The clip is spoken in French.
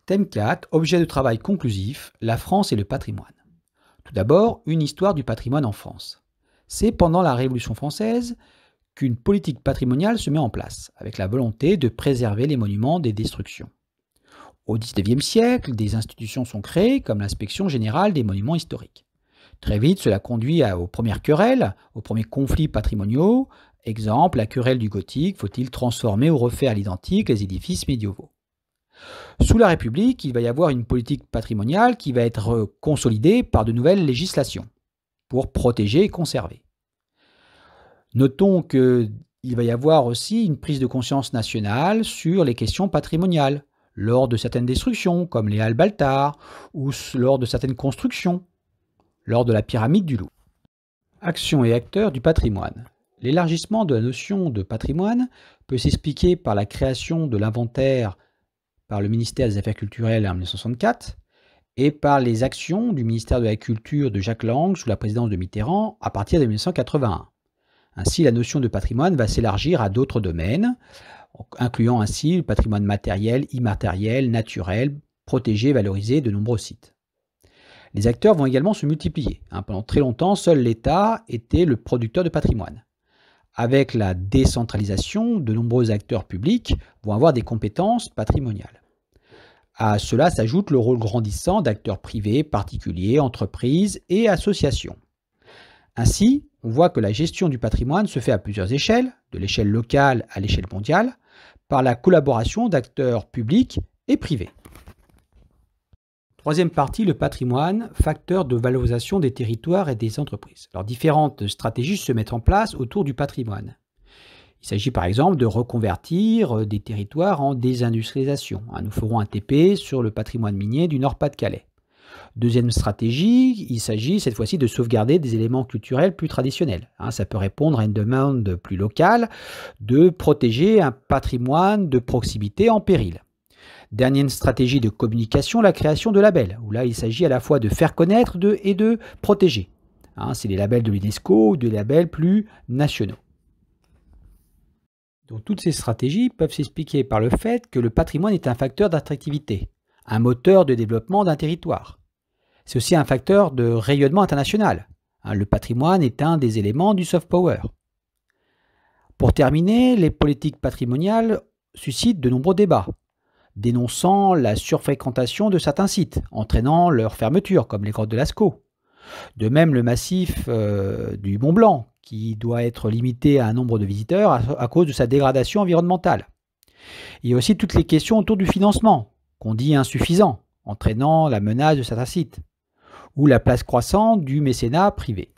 Thème 4, objet de travail conclusif, la France et le patrimoine. Tout d'abord, une histoire du patrimoine en France. C'est pendant la Révolution française qu'une politique patrimoniale se met en place, avec la volonté de préserver les monuments des destructions. Au XIXe siècle, des institutions sont créées, comme l'inspection générale des monuments historiques. Très vite, cela conduit aux premières querelles, aux premiers conflits patrimoniaux. Exemple, la querelle du gothique, faut-il transformer ou refaire à l'identique les édifices médiévaux? Sous la République, il va y avoir une politique patrimoniale qui va être consolidée par de nouvelles législations pour protéger et conserver. Notons qu'il va y avoir aussi une prise de conscience nationale sur les questions patrimoniales, lors de certaines destructions, comme les Halles Baltard, ou lors de certaines constructions, lors de la pyramide du Louvre. Actions et acteurs du patrimoine. L'élargissement de la notion de patrimoine peut s'expliquer par la création de l'inventaire par le ministère des Affaires culturelles en 1964 et par les actions du ministère de la Culture de Jacques Lang sous la présidence de Mitterrand à partir de 1981. Ainsi, la notion de patrimoine va s'élargir à d'autres domaines, incluant ainsi le patrimoine matériel, immatériel, naturel, protégé, valorisé de nombreux sites. Les acteurs vont également se multiplier. Pendant très longtemps, seul l'État était le producteur de patrimoine. Avec la décentralisation, de nombreux acteurs publics vont avoir des compétences patrimoniales. À cela s'ajoute le rôle grandissant d'acteurs privés, particuliers, entreprises et associations. Ainsi, on voit que la gestion du patrimoine se fait à plusieurs échelles, de l'échelle locale à l'échelle mondiale, par la collaboration d'acteurs publics et privés. Troisième partie, le patrimoine, facteur de valorisation des territoires et des entreprises. Alors, différentes stratégies se mettent en place autour du patrimoine. Il s'agit par exemple de reconvertir des territoires en désindustrialisation. Nous ferons un TP sur le patrimoine minier du Nord-Pas-de-Calais. Deuxième stratégie, il s'agit cette fois-ci de sauvegarder des éléments culturels plus traditionnels. Ça peut répondre à une demande plus locale de protéger un patrimoine de proximité en péril. Dernière stratégie de communication, la création de labels, où là il s'agit à la fois de faire connaître et de protéger. C'est les labels de l'UNESCO ou des labels plus nationaux. Donc, toutes ces stratégies peuvent s'expliquer par le fait que le patrimoine est un facteur d'attractivité, un moteur de développement d'un territoire. C'est aussi un facteur de rayonnement international. Le patrimoine est un des éléments du soft power. Pour terminer, les politiques patrimoniales suscitent de nombreux débats, dénonçant la surfréquentation de certains sites, entraînant leur fermeture, comme les grottes de Lascaux. De même, le massif du Mont Blanc, qui doit être limité à un nombre de visiteurs à cause de sa dégradation environnementale. Il y a aussi toutes les questions autour du financement, qu'on dit insuffisant, entraînant la menace de certains sites, ou la place croissante du mécénat privé.